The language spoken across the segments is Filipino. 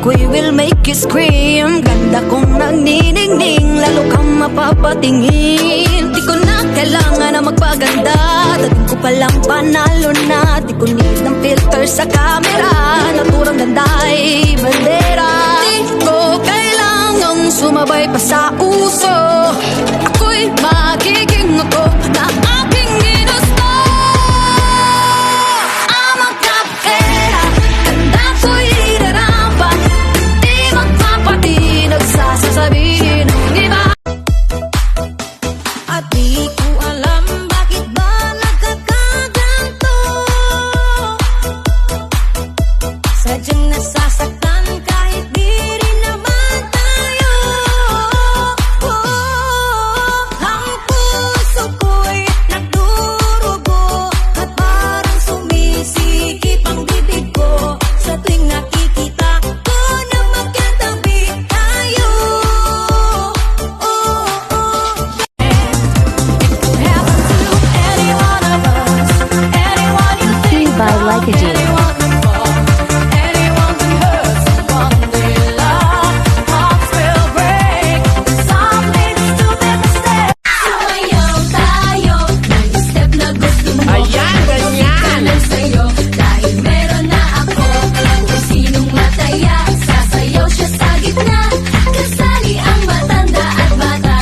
ako'y will make you scream. Ganda kong nagniningning, lalo kang mapapatingin. Di ko na kailangan na magpaganda, dating ko palang panalo na. Di ko need ng filter sa camera, naturang ganda ay bandera. Di ko kailangang sumabay pa sa uso, ako'y magiging ako na aking ginusto. I'm a kapera, ganda ko'y irarapat, di magpapati nagsasasabihin ng iba. At di ko alam bakit ba nagkakaganto, sadyang nasasaktan kahit di rin naman tayo. Ang puso ko'y nagdurugo at parang sumisikip ang bibig ko sa tuwing nakikita ko na magkatabi tayo. By Lycadene. Ayan, ganyan. Dahil meron na ako, kung sinong mataya, sasayaw siya sa gitna, kasali ang matanda at bata.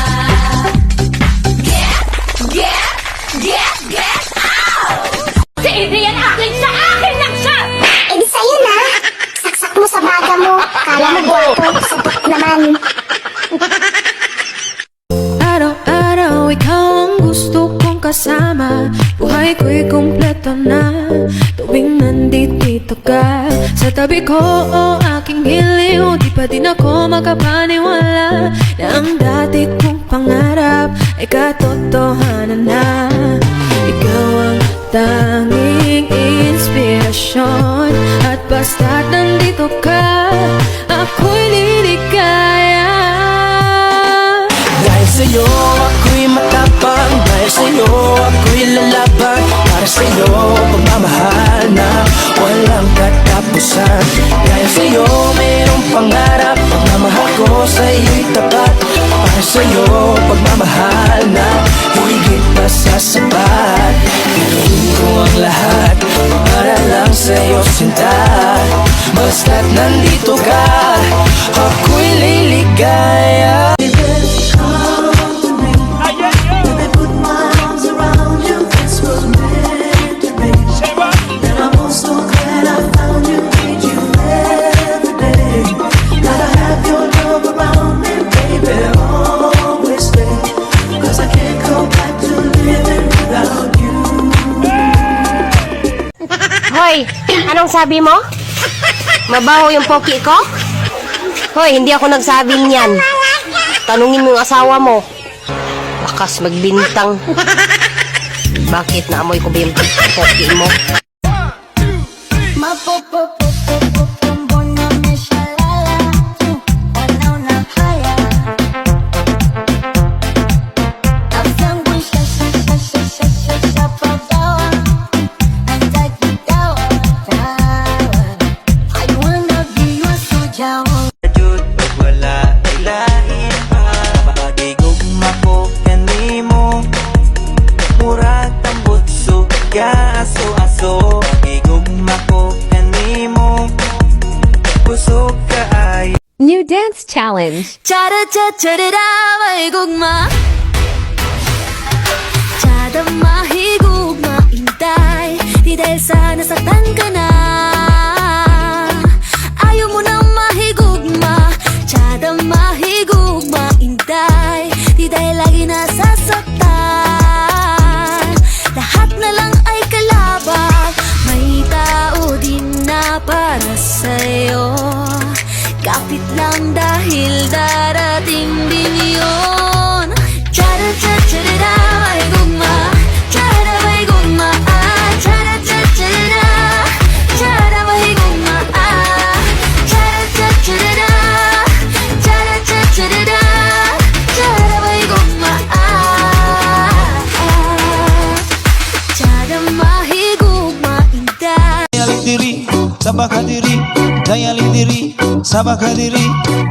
Get out! Si Adrian akin sa akin lang siya! Eh di sa'yo na. Saksak mo sa baga mo. Kala mo gwapo, sabot naman. Araw-araw ikaw ang gusto kong kasama, buhay ko'y kumpleto na tuwing nandito ka sa tabi ko. O aking giliw, di pa din ako makapaniwala na ang dati kong pangarap ay katotohanan na. Ikaw ang tanging inspirasyon, at basta't nandito ka, ako'y liligaya. Dahil sa'yo ako'y matapang, dahil sa'yo ako'y lalaban. Para sa'yo pagmamahal na walang katapusan. Dahil sa'yo mayroong pangarap, pagmamahal ko sa'yo'y tapat. Para sa'yo pagmamahal na higit pa sa sapat. Gagawin ko ang lahat para lang sa'yo sinta. Basta't nandito ka, ako'y liligaya. Hoy, anong sabi mo? Mabaho yung poki ko? Hoy, hindi ako nagsabing yan. Tanungin mo yung asawa mo. Lakas magbintang. Bakit naamoy ko ba yung poki mo? Jud pag wala ay lain pa, magigugma ko kanimo. Murag tambot suga aso-aso, magigugma ko kanimo. Busog ka ay New dance challenge. 차라차차라라 마이국마 차다 mahigugma intay, di dahil sa nasaktan ka na. Ayaw mo na mahigugma, tsada mahigugma intay, di dahil lagi nasasaktan. Lahat na lang ay kalabang, may tao din na para sa'yo. Kapit lang dahil darating din yun. Tsada tsada mahigugma, tsada mahigugma, tsada tsada, tsada mahigugma, tsada tsada, tsada tsada, tsada mahigugma, tsada mahigugma inday. diri, sa baka diri. dayali diri, sabakadiri,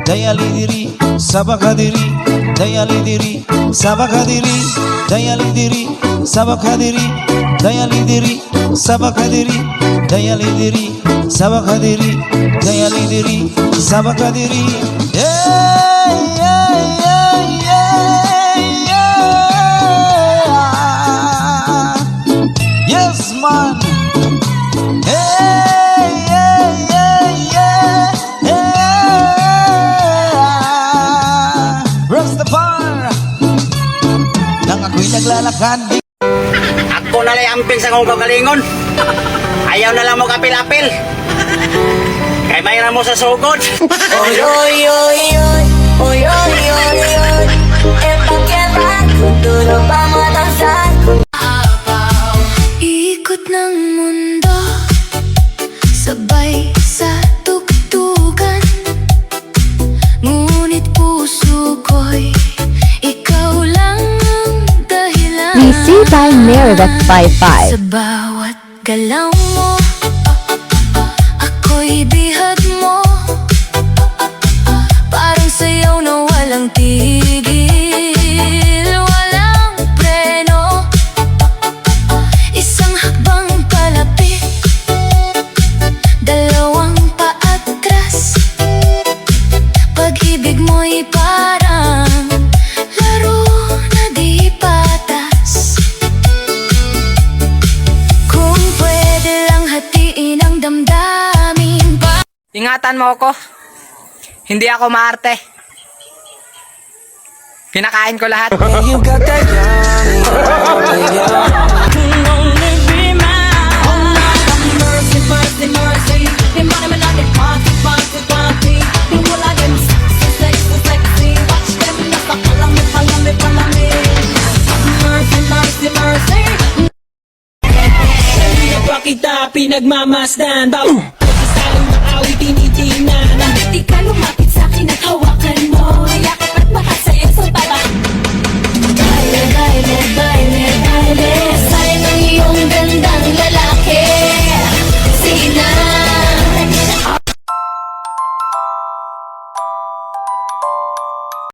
dayali diri, sabakadiri, dayali diri, sabakadiri, dayali diri, sabakadiri, dayali diri, sabakadiri, dayali diri, sabakadiri, dayali diri, sabakadiri. Yeah, yeah, yeah, yeah, yeah. Yes, man. Hey, yeah, yeah, yeah, yeah. Rastafari. Nang ako'y naglalakad, Ako na lang amping sa kong kagalingon. Ayaw na lang mo kapil-apil. Kay mayroon mo sa sugod. Oy, oy, oy, oy, oy, oy, oy, oy. Epakyalan, kutulo pa matasan. Ikot ng mundo, sabay sa tugtugan. Ngunit puso ko'y ikaw lang ang dahilan. Received by Meredith 55. Sa bawat galaw mo, ako'y bihag mo. Parang sayaw na walang tigil, walang preno. Isang hakbang palapit, dalawang paatras. Pag-ibig mo'y parang laro na di patas. Kung pwede lang hatiin ang damdamin pa. Ingatan mo ako. Hindi ako maarte. Kinakain ko lahat. You got that Kita pinagmamasdan.